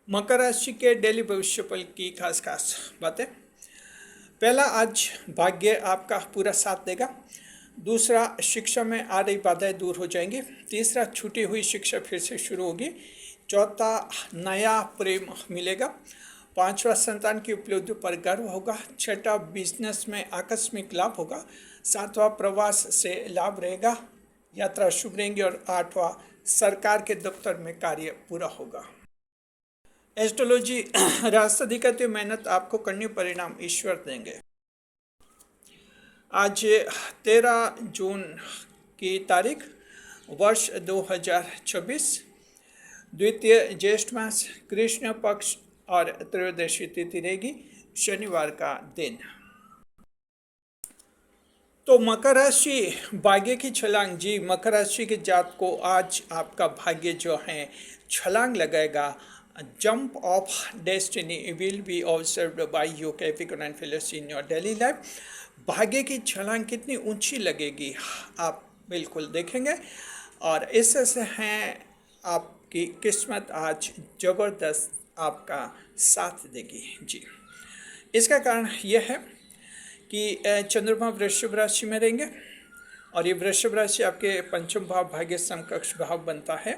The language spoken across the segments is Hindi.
मकर राशि के डेली भविष्यफल की खास खास बातें। पहला, आज भाग्य आपका पूरा साथ देगा। दूसरा, शिक्षा में आ रही बाधाएं दूर हो जाएंगी। तीसरा, छूटी हुई शिक्षा फिर से शुरू होगी। चौथा, नया प्रेम मिलेगा। पांचवा, संतान की उपलब्धियों पर गर्व होगा। छठा, बिजनेस में आकस्मिक लाभ होगा। सातवां, प्रवास से लाभ रहेगा, यात्रा शुभ रहेंगी। और आठवां, सरकार के दफ्तर में कार्य पूरा होगा। एस्ट्रोलॉजी रास्ता दिखाती हुई मेहनत आपको करनी, परिणाम ईश्वर देंगे। आज 13 जून की तारीख, वर्ष 2026, द्वितीय ज्येष्ठ मास, कृष्ण पक्ष और त्रयोदशी तिथि रहेगी, शनिवार का दिन। तो मकर राशि भाग्य की छलांग। जी, मकर राशि के जात को आज आपका भाग्य जो है छलांग लगाएगा। Jump of destiny will be observed bye you Capricorn and fellows in your daily life. भाग्य की छलांग कितनी ऊंची लगेगी आप बिल्कुल देखेंगे। और इससे हैं आपकी किस्मत आज ज़बरदस्त आपका साथ देगी। जी, इसका कारण यह है कि चंद्रमा वृषभ राशि में रहेंगे और ये वृषभ राशि आपके पंचम भाव भाग्य समकक्ष भाव बनता है।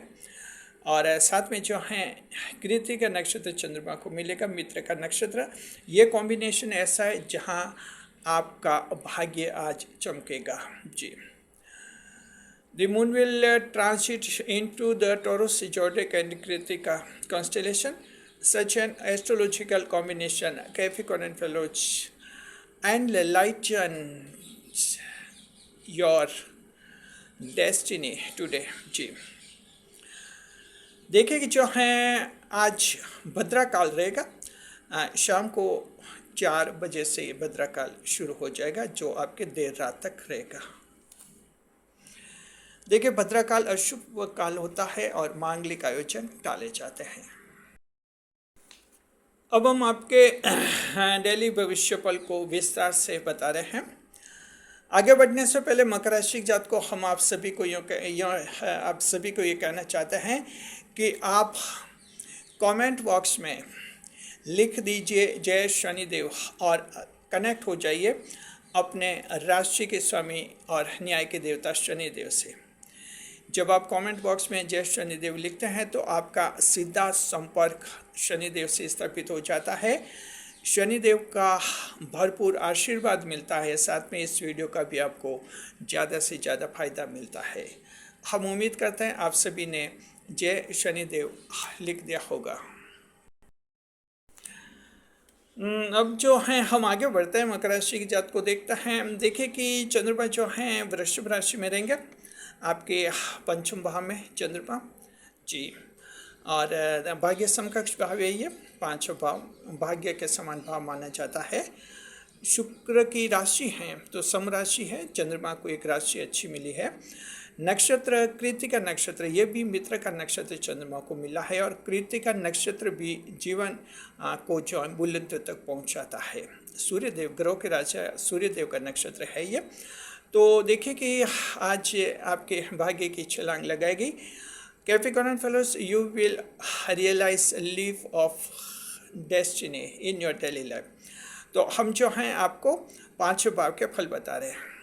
और साथ में जो है कृतिका नक्षत्र चंद्रमा को मिलेगा, मित्र का नक्षत्र। ये कॉम्बिनेशन ऐसा है जहां आपका भाग्य आज चमकेगा। जी, the moon will transit into the Taurus, zodiac and Krittika constellation. Such an astrological combination Capricorn and fellows and lighten your destiny today। जी, देखिए कि जो है आज भद्रा काल रहेगा। शाम को 4 बजे से ये भद्रा काल शुरू हो जाएगा, जो आपके देर रात तक रहेगा। देखिए, भद्रा काल अशुभ काल होता है और मांगलिक आयोजन टाले जाते हैं। अब हम आपके डेली भविष्यफल को विस्तार से बता रहे हैं। आगे बढ़ने से पहले मकर राशि जात को हम आप सभी को ये कहना चाहते हैं कि आप कमेंट बॉक्स में लिख दीजिए जय शनिदेव और कनेक्ट हो जाइए अपने राशि के स्वामी और न्याय के देवता शनिदेव से। जब आप कमेंट बॉक्स में जय शनिदेव लिखते हैं तो आपका सीधा संपर्क शनिदेव से स्थापित हो जाता है। शनिदेव का भरपूर आशीर्वाद मिलता है। साथ में इस वीडियो का भी आपको ज़्यादा से ज़्यादा फायदा मिलता है। हम उम्मीद करते हैं आप सभी ने जय शनिदेव लिख दिया होगा। अब जो है हम आगे बढ़ते हैं, मकर राशि की जात को देखते हैं। देखिए कि चंद्रमा जो हैं वृषभ राशि में रहेंगे, आपके पंचम भाव में चंद्रमा। जी, और भाग्य समकक्ष भाव है, ये 5 भाव भाग्य के समान भाव माना जाता है। शुक्र की राशि है तो सम राशि है, चंद्रमा को एक राशि अच्छी मिली है। नक्षत्र कृतिका नक्षत्र, ये भी मित्र का नक्षत्र चंद्रमा को मिला है। और कृतिका नक्षत्र भी जीवन को जो बुलंद तक पहुंचाता है। सूर्यदेव, ग्रह के राजा सूर्यदेव का नक्षत्र है ये। तो देखिए कि आज आपके भाग्य की छलांग लगाएगी। Capricorn and fellows, you will realise leaf of destiny in your daily life. तो हम जो हैं आपको 5 भाव के फल बता रहे हैं।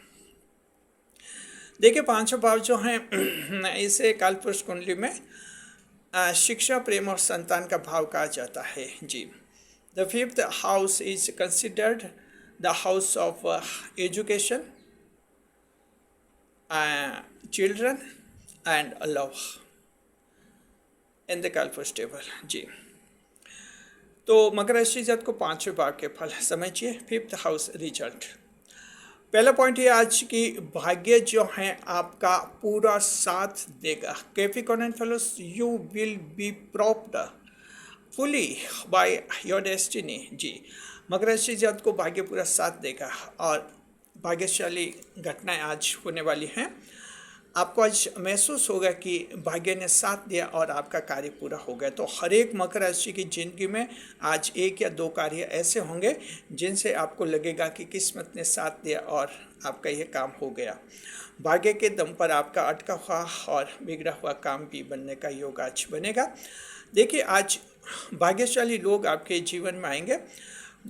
देखिए, 5 भाव जो हैं इसे कालपुरुष कुंडली में शिक्षा, प्रेम और संतान का भाव कहा जाता है। जी, the 5th house is considered the house of education, children and love in the Kaalpurush table. जी, तो मकर राशि जात को 5 भाव के फल समझिए। 5th house result. पहला पॉइंट ये आज की भाग्य जो है आपका पूरा साथ देगा। Capricorn and fellows, you will be propped fully by your destiny. जी, मकर राशि जात को भाग्य पूरा साथ देगा और भाग्यशाली घटनाएं आज होने वाली हैं। आपको आज महसूस होगा कि भाग्य ने साथ दिया और आपका कार्य पूरा हो गया। तो हर एक मकर राशि की ज़िंदगी में आज एक या दो कार्य ऐसे होंगे जिनसे आपको लगेगा कि किस्मत ने साथ दिया और आपका यह काम हो गया। भाग्य के दम पर आपका अटका हुआ और बिगड़ा हुआ काम भी बनने का योग आज बनेगा। देखिए, आज भाग्यशाली लोग आपके जीवन में आएंगे।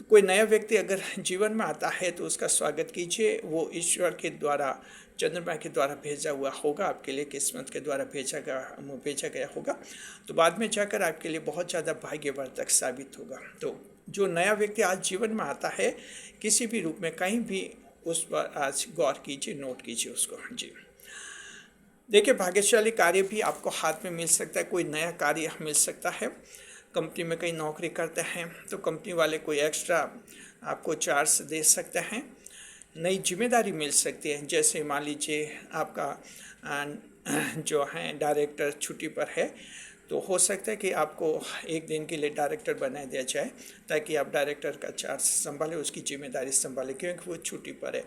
कोई नया व्यक्ति अगर जीवन में आता है तो उसका स्वागत कीजिए। वो ईश्वर के द्वारा, चंद्रमा के द्वारा भेजा हुआ होगा, आपके लिए किस्मत के द्वारा भेजा गया होगा। तो बाद में जाकर आपके लिए बहुत ज़्यादा भाग्यवर्धक साबित होगा। तो जो नया व्यक्ति आज जीवन में आता है किसी भी रूप में, कहीं भी, उस पर आज गौर कीजिए, नोट कीजिए उसको। जी, देखिए, भाग्यशाली कार्य भी आपको हाथ में मिल सकता है। कोई नया कार्य मिल सकता है। कंपनी में कहीं नौकरी करते हैं तो कंपनी वाले कोई एक्स्ट्रा आपको चार्ज दे सकते हैं। नई जिम्मेदारी मिल सकती है। जैसे मान लीजिए आपका जो है डायरेक्टर छुट्टी पर है, तो हो सकता है कि आपको एक दिन के लिए डायरेक्टर बना दिया जाए ताकि आप डायरेक्टर का चार्ज संभालें, उसकी जिम्मेदारी संभालें, क्योंकि वो छुट्टी पर है।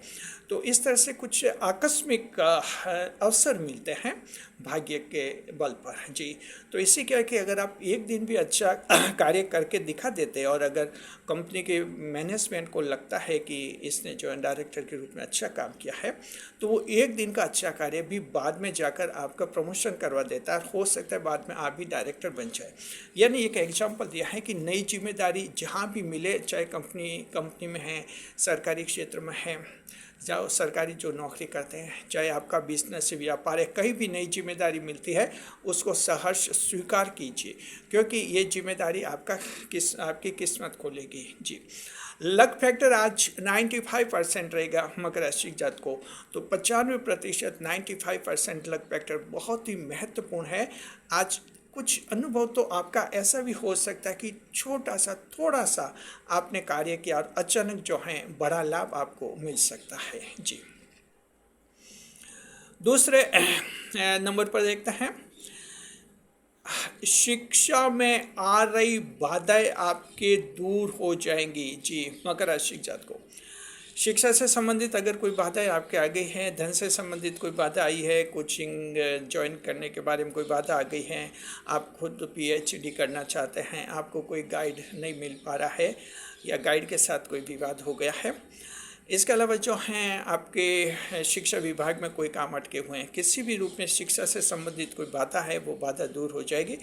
तो इस तरह से कुछ आकस्मिक अवसर मिलते हैं भाग्य के बल पर। जी, तो इसी क्या है कि अगर आप एक दिन भी अच्छा कार्य करके दिखा देते हैं और अगर कंपनी के मैनेजमेंट को लगता है कि इसने जो है डायरेक्टर के रूप में अच्छा काम किया है, तो वो एक दिन का अच्छा कार्य भी बाद में जाकर आपका प्रमोशन करवा देता है। हो सकता है बाद में आप भी डायरेक्टर बन जाए। यानी एक एग्जांपल दिया है कि नई जिम्मेदारी जहाँ भी मिले, चाहे कंपनी में है, सरकारी क्षेत्र में है, जाओ सरकारी जो नौकरी करते हैं, चाहे आपका बिजनेस व्यापार है, कहीं भी नई जिम्मेदारी मिलती है उसको सहर्ष स्वीकार कीजिए, क्योंकि ये जिम्मेदारी आपकी किस्मत खोलेगी। जी, लक फैक्टर आज 95% रहेगा मकर राशि जात को। तो 95%, 95% लक फैक्टर बहुत ही महत्वपूर्ण है। आज कुछ अनुभव तो आपका ऐसा भी हो सकता है कि छोटा सा, थोड़ा सा आपने कार्य किया और अचानक जो है बड़ा लाभ आपको मिल सकता है। जी, दूसरे नंबर पर देखते हैं, शिक्षा में आ रही बाधाएं आपके दूर हो जाएंगी। जी, मकर राशि जात को शिक्षा से संबंधित अगर कोई बाधाएं आपके आ गई हैं, धन से संबंधित कोई बाधा आई है, कोचिंग ज्वाइन करने के बारे में कोई बाधा आ गई है, आप खुद पीएचडी करना चाहते हैं, आपको कोई गाइड नहीं मिल पा रहा है या गाइड के साथ कोई विवाद हो गया है, इसके अलावा जो हैं आपके शिक्षा विभाग में कोई काम अटके हुए हैं, किसी भी रूप में शिक्षा से संबंधित कोई बाधा है, वो बाधा दूर हो जाएगी।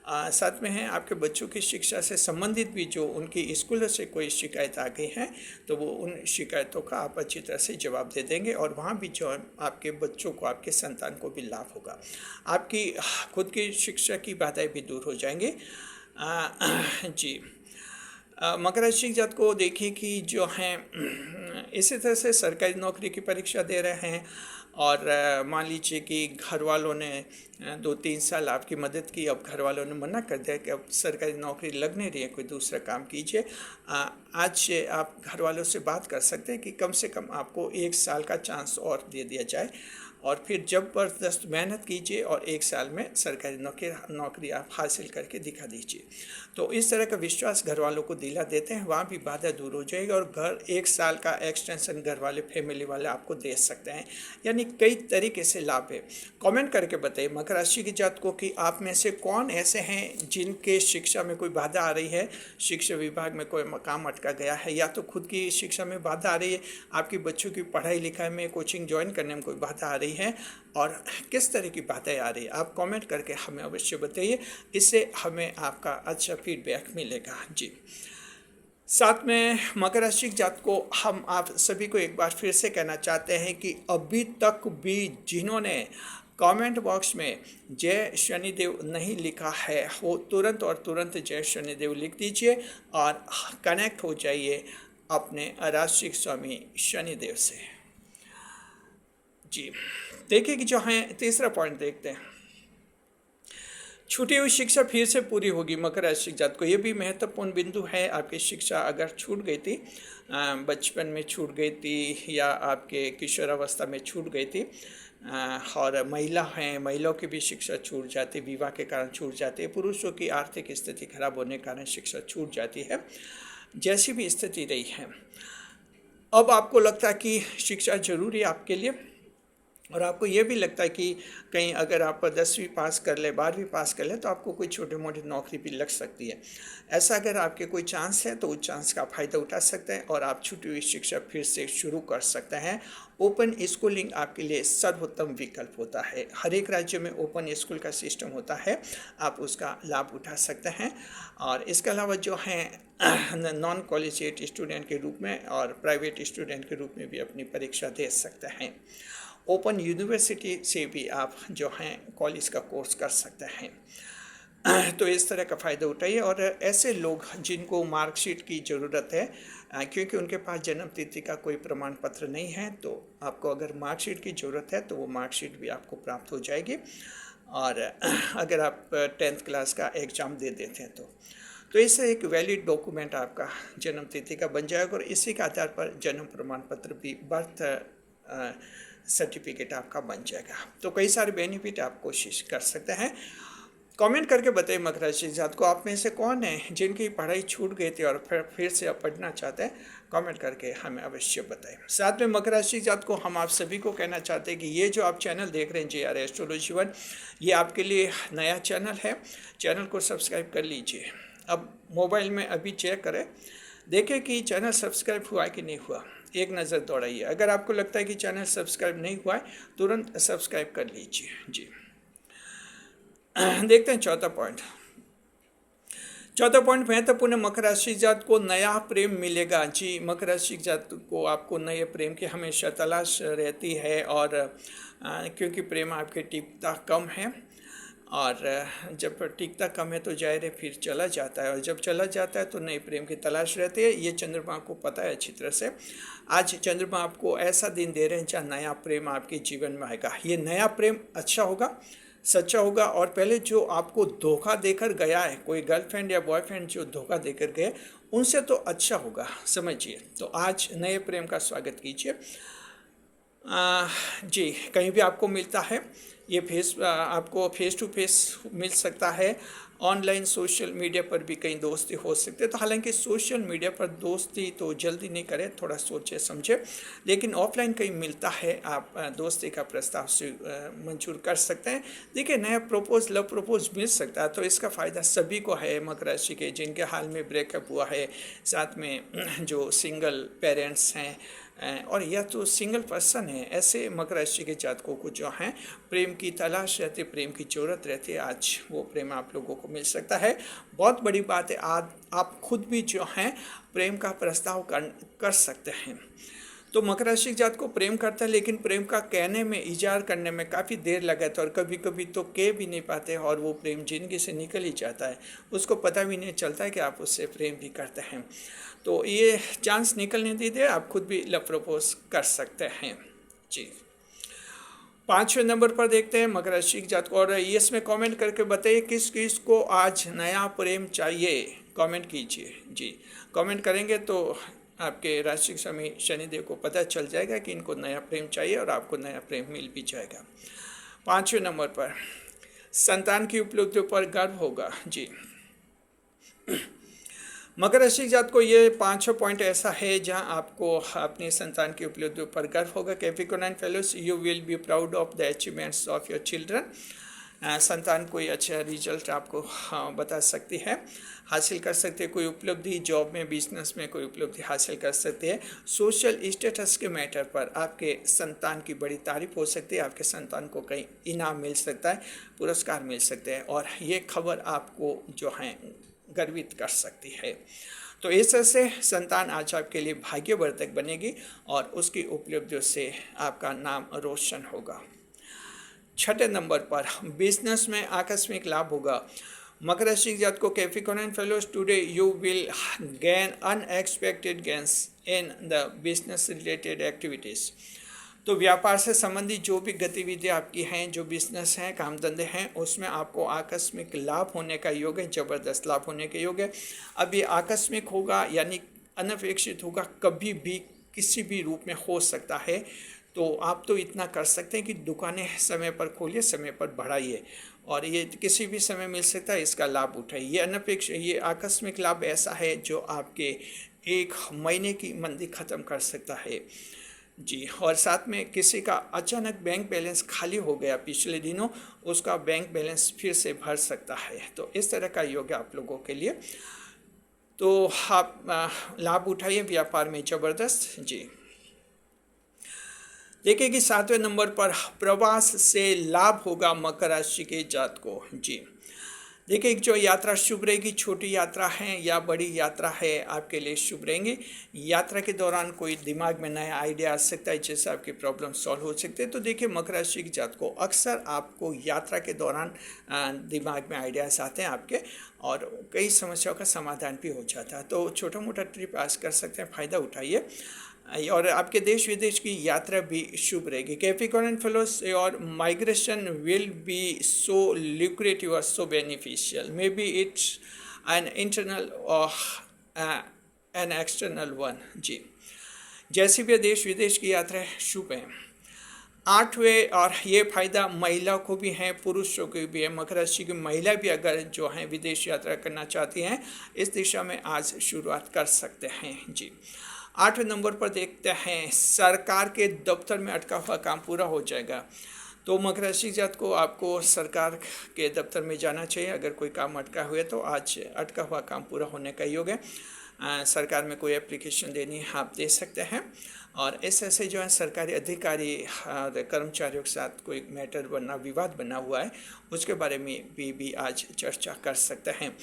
साथ में है आपके बच्चों की शिक्षा से संबंधित भी जो उनकी स्कूलों से कोई शिकायत आ गई है, तो वो उन शिकायतों का आप अच्छी तरह से जवाब दे देंगे और वहाँ भी जो आपके बच्चों को, आपके संतान को भी लाभ होगा। आपकी खुद की शिक्षा की बाधाएं भी दूर हो जाएंगी। जी, मकर राशि जात को देखिए कि जो हैं इसी तरह से सरकारी नौकरी की परीक्षा दे रहे हैं और मान लीजिए कि घर वालों ने 2-3 साल आपकी मदद की, अब घर वालों ने मना कर दिया कि अब सरकारी नौकरी लग नहीं रही है, कोई दूसरा काम कीजिए। आज आप घर वालों से बात कर सकते हैं कि कम से कम आपको 1 साल का चांस और दे दिया जाए और फिर जबरदस्त मेहनत कीजिए और 1 साल में सरकारी नौकरी आप हासिल करके दिखा दीजिए। तो इस तरह का विश्वास घर वालों को दिला देते हैं, वहाँ भी बाधा दूर हो जाएगी और घर 1 साल का एक्सटेंशन घर वाले, फैमिली वाले आपको दे सकते हैं। यानी कई तरीके से लाभ है। कमेंट करके बताइए मकर राशि की जात को कि आप में से कौन ऐसे हैं जिनके शिक्षा में कोई बाधा आ रही है, शिक्षा विभाग में कोई काम अटका गया है, या तो खुद की शिक्षा में बाधा आ रही है, आपकी बच्चों की पढ़ाई लिखाई में, कोचिंग ज्वाइन करने में कोई बाधा आ रही है और किस तरह की बातें आ रही है, आप कमेंट करके हमें अवश्य बताइए। इससे हमें आपका अच्छा फीडबैक मिलेगा। जी, साथ में मकर राशि जात को हम आप सभी को एक बार फिर से कहना चाहते हैं कि अभी तक भी जिन्होंने कमेंट बॉक्स में जय शनिदेव नहीं लिखा है, वो तुरंत और तुरंत जय शनिदेव लिख दीजिए और कनेक्ट हो जाइए अपने राशिक स्वामी शनिदेव से। जी, देखिए कि जो है तीसरा पॉइंट देखते हैं, छूटी हुई शिक्षा फिर से पूरी होगी मकर राशि जात को। ये भी महत्वपूर्ण बिंदु है। आपकी शिक्षा अगर छूट गई थी, बचपन में छूट गई थी या आपके किशोरावस्था में छूट गई थी, और महिला हैं, महिलाओं की भी शिक्षा छूट जाती, विवाह के कारण छूट जाती है, पुरुषों की आर्थिक स्थिति खराब होने के कारण शिक्षा छूट जाती है, जैसी भी स्थिति रही है, अब आपको लगता है कि शिक्षा जरूरी है आपके लिए, और आपको ये भी लगता है कि कहीं अगर आप 10वीं पास कर ले, 12वीं पास कर ले, तो आपको कोई छोटी मोटी नौकरी भी लग सकती है। ऐसा अगर आपके कोई चांस है तो उस चांस का फ़ायदा उठा सकते हैं और आप छूटी हुई शिक्षा फिर से शुरू कर सकते हैं। ओपन स्कूलिंग आपके लिए सर्वोत्तम विकल्प होता है। हर एक राज्य में ओपन स्कूल का सिस्टम होता है, आप उसका लाभ उठा सकते हैं। और इसके अलावा जो हैं नॉन कॉलेजिएट स्टूडेंट के रूप में और प्राइवेट स्टूडेंट के रूप में भी अपनी परीक्षा दे सकते हैं। ओपन यूनिवर्सिटी से भी आप जो हैं कॉलेज का कोर्स कर सकते हैं। तो इस तरह का फ़ायदा उठाइए। और ऐसे लोग जिनको मार्कशीट की ज़रूरत है, क्योंकि उनके पास जन्म तिथि का कोई प्रमाण पत्र नहीं है, तो आपको अगर मार्कशीट की ज़रूरत है तो वो मार्कशीट भी आपको प्राप्त हो जाएगी। और अगर आप 10th क्लास का एग्ज़ाम दे देते हैं तो इससे एक वैलिड डॉक्यूमेंट आपका जन्म तिथि का बन जाएगा और इसी के आधार पर जन्म प्रमाण पत्र भी, बर्थ सर्टिफिकेट आपका बन जाएगा। तो कई सारे बेनिफिट आप कोशिश कर सकते हैं। कमेंट करके बताइए मकर राशि जात को आप में से कौन है जिनकी पढ़ाई छूट गई थी और फिर से आप पढ़ना चाहते हैं। कमेंट करके हमें अवश्य बताएं। साथ में मकर राशि जात को हम आप सभी को कहना चाहते हैं कि ये जो आप चैनल देख रहे हैं JR एस्ट्रोलॉजी 1, ये आपके लिए नया चैनल है। चैनल को सब्सक्राइब कर लीजिए। अब मोबाइल में अभी चेक करें, देखें कि चैनल सब्सक्राइब हुआ कि नहीं हुआ। एक नज़र दौड़ाइए। अगर आपको लगता है कि चैनल सब्सक्राइब नहीं हुआ है, तुरंत सब्सक्राइब कर लीजिए। जी, देखते हैं चौथा पॉइंट। महत्वपूर्ण, मकर राशि जात को नया प्रेम मिलेगा। जी, मकर राशि जात को आपको नए प्रेम की हमेशा तलाश रहती है। और क्योंकि प्रेम आपके टिकता कम है, और जब टिकता कम है तो जाहिर है फिर चला जाता है, और जब चला जाता है तो नए प्रेम की तलाश रहती है। ये चंद्रमा को पता है अच्छी तरह से। आज चंद्रमा आपको ऐसा दिन दे रहे हैं जहाँ नया प्रेम आपके जीवन में आएगा। ये नया प्रेम अच्छा होगा, सच्चा होगा। और पहले जो आपको धोखा देकर गया है, कोई गर्लफ्रेंड या बॉयफ्रेंड जो धोखा देकर गए, उनसे तो अच्छा होगा, समझिए। तो आज नए प्रेम का स्वागत कीजिए। जी, कहीं भी आपको मिलता है ये आपको फेस टू फेस मिल सकता है। ऑनलाइन सोशल मीडिया पर भी कहीं दोस्ती हो सकती है। तो हालांकि सोशल मीडिया पर दोस्ती तो जल्दी नहीं करें, थोड़ा सोचे समझे। लेकिन ऑफलाइन कहीं मिलता है, आप दोस्ती का प्रस्ताव से मंजूर कर सकते हैं। देखिए, नया लव प्रपोज मिल सकता है, तो इसका फ़ायदा सभी को है। मकर राशि के जिनके हाल में ब्रेकअप हुआ है, साथ में जो सिंगल पेरेंट्स हैं, और या तो सिंगल पर्सन है, ऐसे मकर राशि के जातकों को जो हैं प्रेम की तलाश रहती है, प्रेम की ज़रूरत रहती है। आज वो प्रेम आप लोगों को मिल सकता है। बहुत बड़ी बात है, आज आप खुद भी जो हैं प्रेम का प्रस्ताव कर सकते हैं। तो मकर राशि जात को प्रेम करता है, लेकिन प्रेम का कहने में, इजहार करने में काफ़ी देर लगाता है, और कभी कभी तो कह भी नहीं पाते, और वो प्रेम जिंदगी से निकल ही जाता है। उसको पता भी नहीं चलता है कि आप उससे प्रेम भी करते हैं। तो ये चांस निकलने दीजिए, आप खुद भी लव प्रपोज कर सकते हैं। जी, 5वें नंबर पर देखते हैं मकर राशि के जातकों। और इसमें कमेंट करके बताइए किस किस को आज नया प्रेम चाहिए। कमेंट कीजिए। जी, कमेंट करेंगे तो आपके राशि स्वामी शनिदेव को पता चल जाएगा कि इनको नया प्रेम चाहिए, और आपको नया प्रेम मिल भी जाएगा। 5वें नंबर पर संतान की उपलब्धियों पर गर्व होगा। जी, मकर राशि जात को ये 5 पॉइंट ऐसा है जहां आपको अपनी संतान की उपलब्धियों पर गर्व होगा। Capricorn fellows, you will be proud of the achievements of your children. संतान कोई अच्छा रिजल्ट आपको बता सकती है, हासिल कर सकते हैं। कोई उपलब्धि जॉब में, बिजनेस में कोई उपलब्धि हासिल कर सकते हैं। सोशल स्टेटस के मैटर पर आपके संतान की बड़ी तारीफ हो सकती है। आपके संतान को कहीं इनाम मिल सकता है, पुरस्कार मिल सकते हैं, और ये खबर आपको जो है गर्वित कर सकती है। तो इस तरह से संतान आज आपके लिए भाग्यवर्धक बनेगी, और उसकी उपलब्धियों से आपका नाम रोशन होगा। 6ठे नंबर पर बिजनेस में आकस्मिक लाभ होगा। मकर राशि जात को Capricorn fellows, today you will gain unexpected gains in the business related activities. तो व्यापार से संबंधित जो भी गतिविधियाँ आपकी हैं, जो बिजनेस हैं, काम धंधे हैं, उसमें आपको आकस्मिक लाभ होने का योग है, ज़बरदस्त लाभ होने के योग है। अब ये आकस्मिक होगा यानी अनपेक्षित होगा, कभी भी किसी भी रूप में हो सकता है। तो आप तो इतना कर सकते हैं कि दुकानें समय पर खोलिए, समय पर बढ़ाइए, और ये किसी भी समय मिल सकता है, इसका लाभ उठाइए। ये अनपेक्षित, ये आकस्मिक लाभ ऐसा है जो आपके 1 महीने की मंदी ख़त्म कर सकता है। जी। और साथ में किसी का अचानक बैंक बैलेंस खाली हो गया पिछले दिनों, उसका बैंक बैलेंस फिर से भर सकता है। तो इस तरह का योग है आप लोगों के लिए। तो आप लाभ उठाइए व्यापार में ज़बरदस्त। जी। देखिए कि 7वें नंबर पर प्रवास से लाभ होगा मकर राशि के जात को। जी। देखिए जो यात्रा शुभ रहेगी, छोटी यात्रा है या बड़ी यात्रा है आपके लिए शुभ रहेंगे। यात्रा के दौरान कोई दिमाग में नया आइडिया आ सकता है जिससे आपकी प्रॉब्लम सॉल्व हो सकते हैं। तो देखिए मकर राशि की जात को अक्सर आपको यात्रा के दौरान दिमाग में आइडियाज आते हैं आपके, और कई समस्याओं का समाधान भी हो जाता है। तो छोटा मोटा ट्रिप आज कर सकते हैं, फ़ायदा उठाइए। और आपके देश विदेश की यात्रा भी शुभ रहेगी। कैप्रिकॉर्न फेलोस, और migration will be so lucrative और so beneficial, maybe it's an internal or an external one. जी। जैसे भी देश विदेश की यात्रा शुभ है। 8वें, और ये फायदा महिला को भी है पुरुषों को भी है। मकर राशि की महिला भी अगर जो है विदेश यात्रा करना चाहती हैं, इस दिशा में आज शुरुआत कर सकते हैं। जी। 8वें नंबर पर देखते हैं सरकार के दफ्तर में अटका हुआ काम पूरा हो जाएगा। तो मकर राशि जात को आपको सरकार के दफ्तर में जाना चाहिए। अगर कोई काम अटका हुआ है तो आज अटका हुआ काम पूरा होने का योग है। सरकार में कोई एप्लीकेशन देनी है, आप दे सकते हैं। और ऐसे जो है सरकारी अधिकारी कर्मचारियों के साथ कोई मैटर बना, विवाद बना हुआ है, उसके बारे में भी आज चर्चा कर सकते हैं।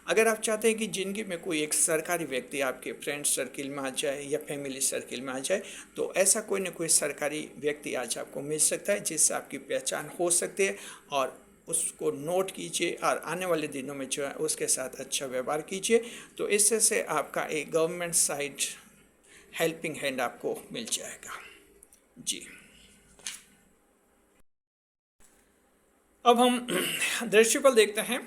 अगर आप चाहते हैं कि ज़िंदगी में कोई एक सरकारी व्यक्ति आपके फ्रेंड सर्किल में आ जाए या फैमिली सर्किल में आ जाए, तो ऐसा कोई न कोई सरकारी व्यक्ति आज आपको मिल सकता है जिससे आपकी पहचान हो सकती है, और उसको नोट कीजिए और आने वाले दिनों में जो है उसके साथ अच्छा व्यवहार कीजिए। तो इससे से आपका एक गवर्नमेंट साइड हेल्पिंग हैंड आपको मिल जाएगा। जी। अब हम दृष्टिफल देखते हैं।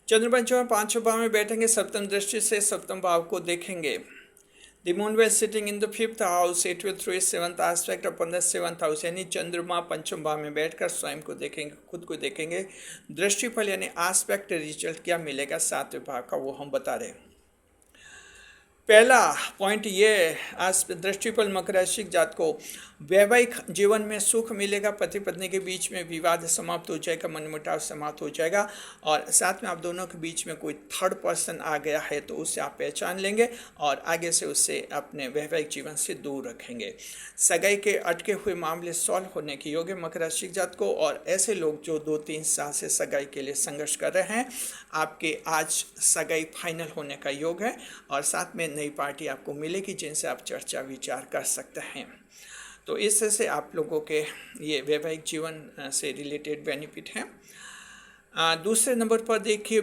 चंद्रमा जो है 5 भाव में बैठेंगे, सप्तम दृष्टि से सप्तम भाव को देखेंगे। The moon was sitting in the 5th house, it will through its 7th aspect upon the 7th house, यानी चंद्रमा पंचम भाव में बैठकर स्वयं को देखेंगे, खुद को देखेंगे। दृष्टिफल यानी आस्पेक्ट रिजल्ट क्या मिलेगा 7वें भाव का, वो हम बता रहे हैं। पहला पॉइंट ये, आज दृष्टिफल मकर राशि जात को वैवाहिक जीवन में सुख मिलेगा। पति पत्नी के बीच में विवाद समाप्त हो जाएगा, मनमुटाव समाप्त हो जाएगा। और साथ में आप दोनों के बीच में कोई थर्ड पर्सन आ गया है तो उससे आप पहचान लेंगे और आगे से उससे अपने वैवाहिक जीवन से दूर रखेंगे। सगाई के अटके हुए मामले सॉल्व होने की योग है मकर राशि जात को। और ऐसे लोग जो 2-3 साल से सगाई के लिए संघर्ष कर रहे हैं, आपके आज सगाई फाइनल होने का योग है। और साथ में नई पार्टी आपको मिलेगी जिनसे आप चर्चा विचार कर सकते हैं। तो इससे से आप लोगों के ये वैवाहिक जीवन से रिलेटेड बेनिफिट हैं। दूसरे नंबर पर देखिए,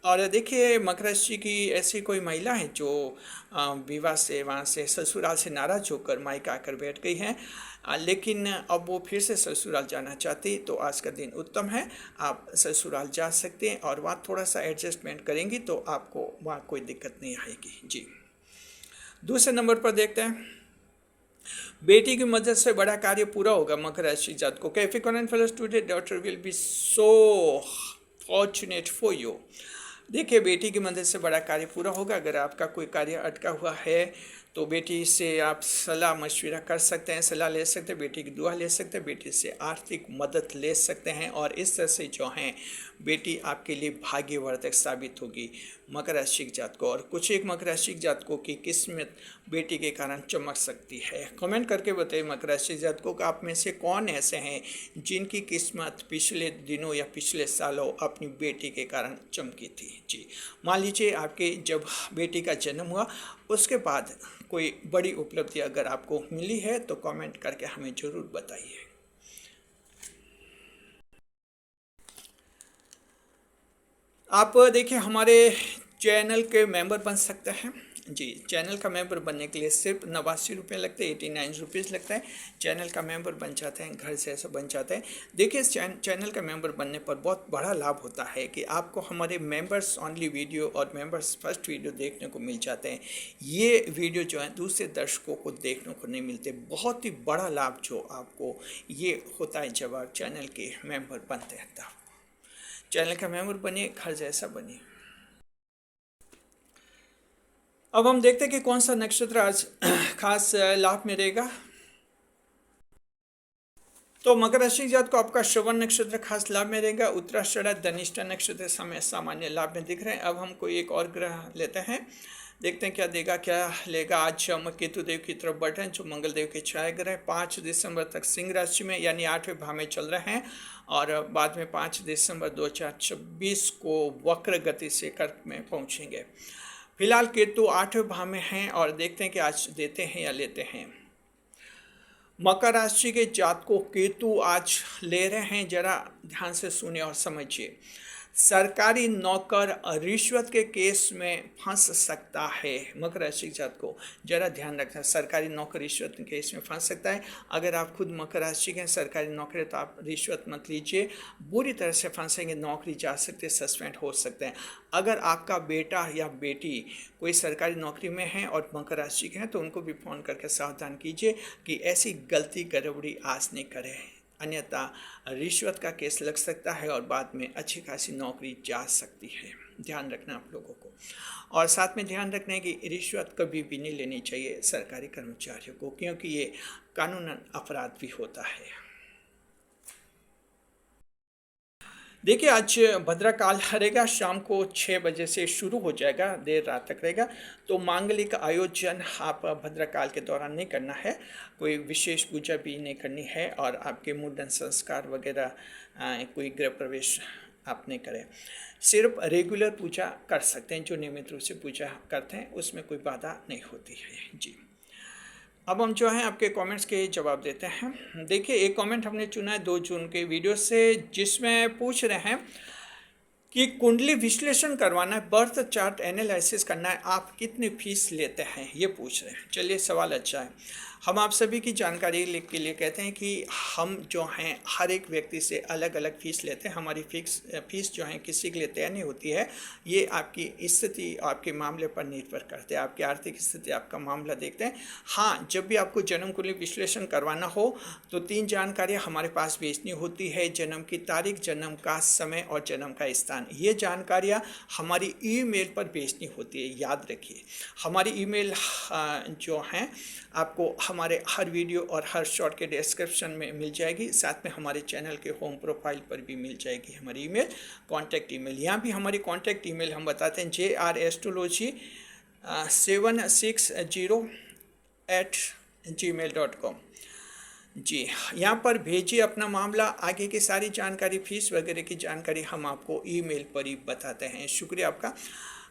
और देखिए मकर राशि की ऐसी कोई महिला है जो विवाह से वहाँ से ससुराल से नाराज होकर मायका आकर बैठ गई हैं, लेकिन अब वो फिर से ससुराल जाना चाहती, तो आज का दिन उत्तम है। आप ससुराल जा सकते हैं और वहाँ थोड़ा सा एडजस्टमेंट करेंगी तो आपको वहाँ कोई दिक्कत नहीं आएगी। जी। दूसरे नंबर पर देखते हैं, बेटी की मदद से बड़ा कार्य पूरा होगा मकर राशि जात को। Capricorn fellows today daughter will be so fortunate for you. देखिए बेटी की मदद से बड़ा कार्य पूरा होगा। अगर आपका कोई कार्य अटका हुआ है तो बेटी से आप सलाह मशविरा कर सकते हैं, सलाह ले सकते हैं, बेटी की दुआ ले सकते हैं, बेटी से आर्थिक मदद ले सकते हैं। और इस तरह से जो हैं बेटी आपके लिए भाग्यवर्धक साबित होगी मकर राशि जात को। और कुछ एक मकर राशि जातकों की किस्मत बेटी के कारण चमक सकती है। कमेंट करके बताइए मकर राशि जातकों को आप में से कौन ऐसे हैं जिनकी किस्मत पिछले दिनों या पिछले सालों अपनी बेटी के कारण चमकी थी। जी। मान लीजिए आपके जब बेटी का जन्म हुआ उसके बाद कोई बड़ी उपलब्धि अगर आपको मिली है तो कमेंट करके हमें ज़रूर बताइए। आप देखिए हमारे चैनल के मेंबर बन सकते हैं। जी। चैनल का मेंबर बनने के लिए सिर्फ 89 रुपये लगते हैं, 89 रुपीज़ लगता है। चैनल का मेंबर बन जाते हैं, घर से ऐसा बन जाते हैं। देखिए इस चैनल का मेंबर बनने पर बहुत बड़ा लाभ होता है कि आपको हमारे मेंबर्स ओनली वीडियो और मेंबर्स फर्स्ट वीडियो देखने को मिल जाते हैं। ये वीडियो जो है दूसरे दर्शकों को देखने को नहीं मिलते। बहुत ही बड़ा लाभ जो आपको ये होता है जब आप चैनल के मेंबर बनते हैं। तब चैनल का मेंबर बनिए, घर जैसा बनिए। अब हम देखते हैं कि कौन सा नक्षत्र आज खास लाभ में रहेगा। तो मकर राशि जात को आपका श्रवण नक्षत्र खास लाभ में रहेगा। उत्तराषाढ़ा धनिष्ठा नक्षत्र समय सामान्य लाभ में दिख रहे हैं। अब हम कोई एक और ग्रह लेते हैं, देखते हैं क्या देगा क्या लेगा। आज हम केतु देव की तरफ बढ़ रहे हैं जो मंगल देव के छाया ग्रह 5 दिसंबर तक सिंह राशि में यानी 8वें भाव में चल रहे हैं और बाद में 5 दिसंबर 2026 को वक्र गति से कर्क में पहुंचेंगे। फिलहाल केतु 8वें भाव में हैं और देखते हैं कि आज देते हैं या लेते हैं। मकर राशि के जातकों केतु आज ले रहे हैं, जरा ध्यान से सुनिए और समझिए। सरकारी नौकर रिश्वत के केस में फंस सकता है। मकर राशि के जात को जरा ध्यान रखना, सरकारी नौकर रिश्वत के केस में फंस सकता है। अगर आप खुद मकर राशि के सरकारी नौकरी तो आप रिश्वत मत लीजिए, बुरी तरह से फंसेंगे, नौकरी जा सकते हैं, सस्पेंड हो सकते हैं। अगर आपका बेटा या बेटी कोई सरकारी नौकरी में है और मकर राशि के हैं तो उनको भी फ़ोन करके सावधान कीजिए कि ऐसी गलती गड़बड़ी आज नहीं करें, अन्यथा रिश्वत का केस लग सकता है और बाद में अच्छी खासी नौकरी जा सकती है। ध्यान रखना आप लोगों को। और साथ में ध्यान रखना है कि रिश्वत कभी भी नहीं लेनी चाहिए सरकारी कर्मचारियों को, क्योंकि ये कानूनन अपराध भी होता है। देखिए आज भद्रकाल रहेगा, शाम को 6 बजे से शुरू हो जाएगा, देर रात तक रहेगा। तो मांगलिक आयोजन आप भद्रकाल के दौरान नहीं करना है, कोई विशेष पूजा भी नहीं करनी है और आपके मुंडन संस्कार वगैरह कोई गृह प्रवेश आप नहीं करें। सिर्फ रेगुलर पूजा कर सकते हैं, जो नियमित रूप से पूजा करते हैं उसमें कोई बाधा नहीं होती है जी। अब हम जो है आपके कमेंट्स के जवाब देते हैं। देखिए एक कमेंट हमने चुना है 2 जून के वीडियो से, जिसमें पूछ रहे हैं कि कुंडली विश्लेषण करवाना है, बर्थ चार्ट एनालिसिस करना है, आप कितनी फीस लेते हैं, ये पूछ रहे हैं। चलिए सवाल अच्छा है। हम आप सभी की जानकारी के लिए कहते हैं कि हम जो हैं हर एक व्यक्ति से अलग अलग फ़ीस लेते हैं। हमारी फिक्स फीस जो है किसी के लिए तय नहीं होती है, ये आपकी स्थिति आपके मामले पर निर्भर करते हैं, आपकी आर्थिक स्थिति आपका मामला देखते हैं। हाँ, जब भी आपको जन्म कुंडली विश्लेषण करवाना हो तो 3 जानकारियाँ हमारे पास भेजनी होती है, जन्म की तारीख, जन्म का समय और जन्म का स्थान। ये जानकारियाँ हमारी ईमेल पर भेजनी होती है, याद रखिए। हमारी ईमेल जो हैं आपको हमारे हर वीडियो और हर शॉर्ट के डिस्क्रिप्शन में मिल जाएगी, साथ में हमारे चैनल के होम प्रोफाइल पर भी मिल जाएगी हमारी ईमेल, कॉन्टैक्ट ईमेल। यहाँ भी हमारी कॉन्टैक्ट ईमेल हम बताते हैं jrastrology760@gmail.com जी। यहाँ पर भेजिए अपना मामला, आगे की सारी जानकारी, फीस वगैरह की जानकारी हम आपको ईमेल पर ही बताते हैं। शुक्रिया आपका।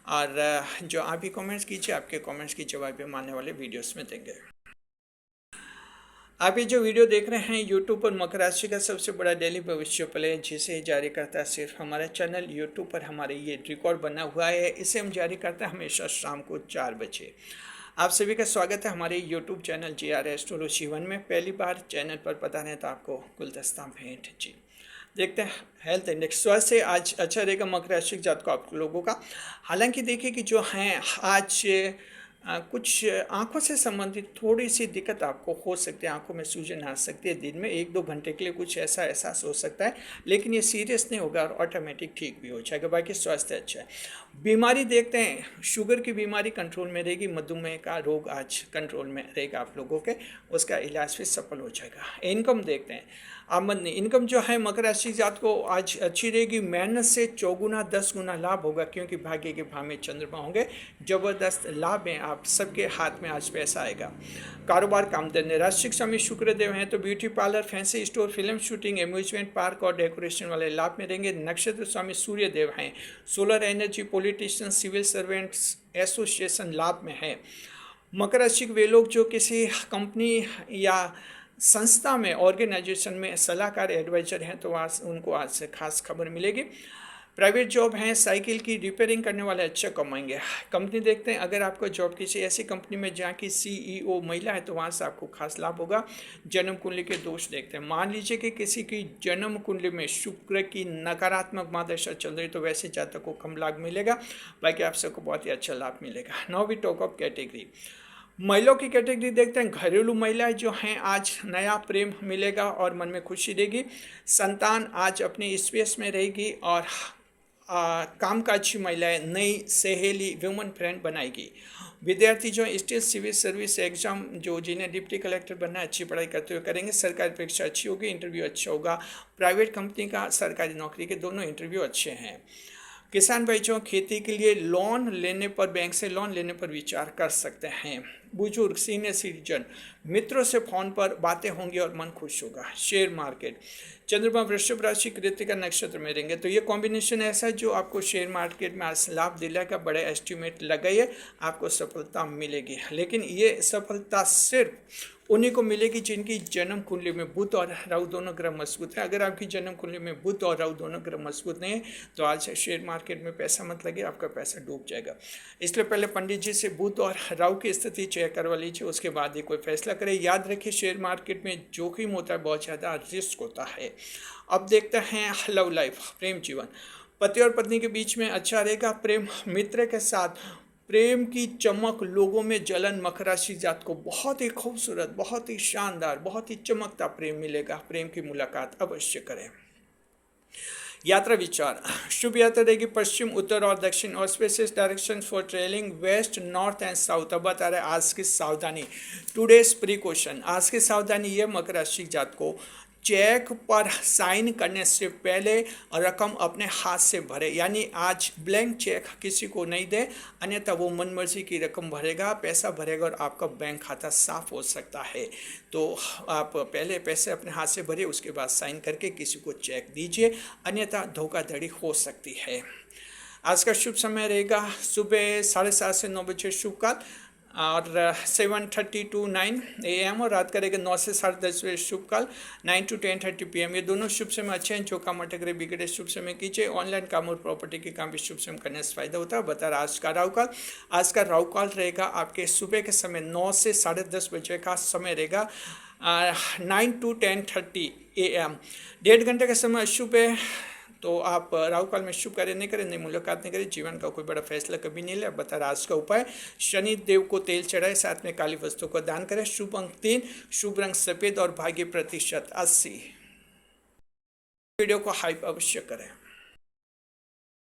और जो आप भी कमेंट्स कीजिए, आपके कमेंट्स की जवाब भी आने वाले वीडियोस में देंगे। आप ये जो वीडियो देख रहे हैं यूट्यूब पर मकर राशि का सबसे बड़ा डेली भविष्य प्ले, जिसे जारी करता है सिर्फ हमारा चैनल। यूट्यूब पर हमारे ये रिकॉर्ड बना हुआ है, इसे हम जारी करते हैं हमेशा शाम को 4 बजे। आप सभी का स्वागत है हमारे यूट्यूब चैनल JRastrology1 में। पहली बार चैनल पर पधारें तो आपको गुलदस्ता भेंट जी। देखते हैं हेल्थ इंडेक्स। स्वास्थ्य आज अच्छा रहेगा मकर राशि जात को आप लोगों का। हालांकि देखिए कि जो हैं आज कुछ आंखों से संबंधित थोड़ी सी दिक्कत आपको हो सकती है, आंखों में सूजन आ सकती है, दिन में 1-2 घंटे के लिए कुछ ऐसा एहसास हो सकता है, लेकिन ये सीरियस नहीं होगा और ऑटोमेटिक ठीक भी हो जाएगा। बाकी स्वास्थ्य अच्छा है। बीमारी देखते हैं, शुगर की बीमारी कंट्रोल में रहेगी, मधुमेह का रोग आज कंट्रोल में रहेगा आप लोगों के, उसका इलाज भी सफल हो जाएगा। इनकम देखते हैं, आमदनी इनकम जो है मकर राशि जात को आज अच्छी रहेगी। मेहनत से 4 गुना 10 गुना लाभ होगा, क्योंकि भाग्य के भाव में चंद्रमा होंगे, ज़बरदस्त लाभ है, आप सबके हाथ में आज पैसा आएगा। कारोबार काम धंधे राशि स्वामी शुक्रदेव हैं तो beauty parlour, fancy store, film shooting, amusement park और डेकोरेशन वाले लाभ में रहेंगे। नक्षत्र स्वामी सूर्य देव हैं, solar energy, politician, civil servants, association लाभ में है। मकर राशि के वे लोग जो किसी कंपनी या संस्था में, ऑर्गेनाइजेशन में सलाहकार एडवाइजर हैं तो आज उनको आज से खास खबर मिलेगी। प्राइवेट जॉब हैं, साइकिल की रिपेयरिंग करने वाले अच्छा कमाएंगे। कंपनी देखते हैं, अगर आपको जॉब किसी ऐसी कंपनी में जहाँ की CEO महिला है तो वहाँ से आपको खास लाभ होगा। जन्म कुंडली के दोष देखते हैं। मान लीजिए कि किसी की जन्म कुंडली में शुक्र की नकारात्मक महादशा चल रही तो वैसे जातक को कम लाभ मिलेगा, बाकी आप सबको बहुत ही अच्छा लाभ मिलेगा। Now we talk of category. महिलाओं की कैटेगरी देखते हैं। घरेलू महिलाएं जो हैं आज नया प्रेम मिलेगा और मन में खुशी रहेगी। संतान आज अपनी स्पेस में रहेगी और कामकाजी महिलाएं नई सहेली, वुमन फ्रेंड बनाएगी। विद्यार्थी जो स्टेट सिविल सर्विस एग्जाम जो जिन्हें डिप्टी कलेक्टर बनना है अच्छी पढ़ाई करते हुए करेंगे, सरकारी परीक्षा अच्छी होगी, इंटरव्यू अच्छा होगा। प्राइवेट कंपनी का, सरकारी नौकरी के दोनों इंटरव्यू अच्छे हैं। किसान भाइयों, खेती के लिए लोन लेने पर, बैंक से लोन लेने पर विचार कर सकते हैं। बुजुर्ग, सीनियर सिटीजन, मित्रों से फोन पर बातें होंगी और मन खुश होगा। शेयर मार्केट, चंद्रमा वृषभ राशि कृतिका नक्षत्र में रहेंगे, तो ये कॉम्बिनेशन ऐसा है जो आपको शेयर मार्केट में आज लाभ दिलाएगा। बड़े एस्टिमेट लगाइए, आपको सफलता मिलेगी। लेकिन ये सफलता सिर्फ उन्हीं को मिलेगी जिनकी जन्म कुंडली में बुध और राहु दोनों ग्रह मजबूत है। अगर आपकी जन्म कुंडली में बुध और राहु दोनों ग्रह मजबूत नहीं है तो आज शेयर मार्केट में पैसा मत लगे, आपका पैसा डूब जाएगा। इसलिए पहले पंडित जी से बुध और राहु की स्थिति चेक करवा लीजिए, उसके बाद ही कोई फैसला करें। याद रखिए, शेयर मार्केट में जोखिम होता है, बहुत ज़्यादा रिस्क होता है। अब देखते हैं लव लाइफ, प्रेम जीवन। पति और पत्नी के बीच में अच्छा रहेगा। प्रेम मित्र के साथ प्रेम की चमक, लोगों में जलन। मकर राशि जात को बहुत ही खूबसूरत, बहुत ही शानदार, बहुत ही चमकता प्रेम मिलेगा। प्रेम की मुलाकात अवश्य करें। यात्रा विचार, शुभ यात्रा रहेगी पश्चिम, उत्तर और दक्षिण। Auspicious direction for travelling west, north and south. अब बता रहे आज की सावधानी, टुडेज प्रिकॉशन। आज की सावधानी ये मकर राशि जात को चेक पर साइन करने से पहले रकम अपने हाथ से भरे, यानी आज ब्लैंक चेक किसी को नहीं दे, अन्यथा वो मनमर्जी की रकम भरेगा, पैसा भरेगा और आपका बैंक खाता साफ हो सकता है। तो आप पहले पैसे अपने हाथ से भरिए, उसके बाद साइन करके किसी को चेक दीजिए, अन्यथा धोखाधड़ी हो सकती है। आज का शुभ समय रहेगा सुबह 7:30 से 9 बजे शुभ काल, और 7:30 to 9 AM, और रात करेगा 9 से 10:30 बजे शुभ काल, 9 to 10:30 PM। ये दोनों शुभ समय अच्छे हैं। जो काम अटक रहे बिगड़े शुभ समय कीजिए। ऑनलाइन काम और प्रॉपर्टी के काम भी शुभ समय करने से फायदा होता है। बता रहा आज का राहु काल, आज का राहु काल रहेगा आपके सुबह के समय 9 से 10:30 बजे का समय रहेगा, 9 to 10:30 AM। 1.5 घंटे का समय शुभ है। तो आप राहु काल में शुभ कार्य नहीं करें, नई मुलाकात नहीं करें, जीवन का कोई बड़ा फैसला कभी नहीं ले। बता आज का उपाय, शनि देव को तेल चढ़ाए, साथ में काली वस्तु को दान करें। शुभ अंक 3, शुभ रंग सफेद और भाग्य प्रतिशत 80। वीडियो को हाइप अवश्य करें।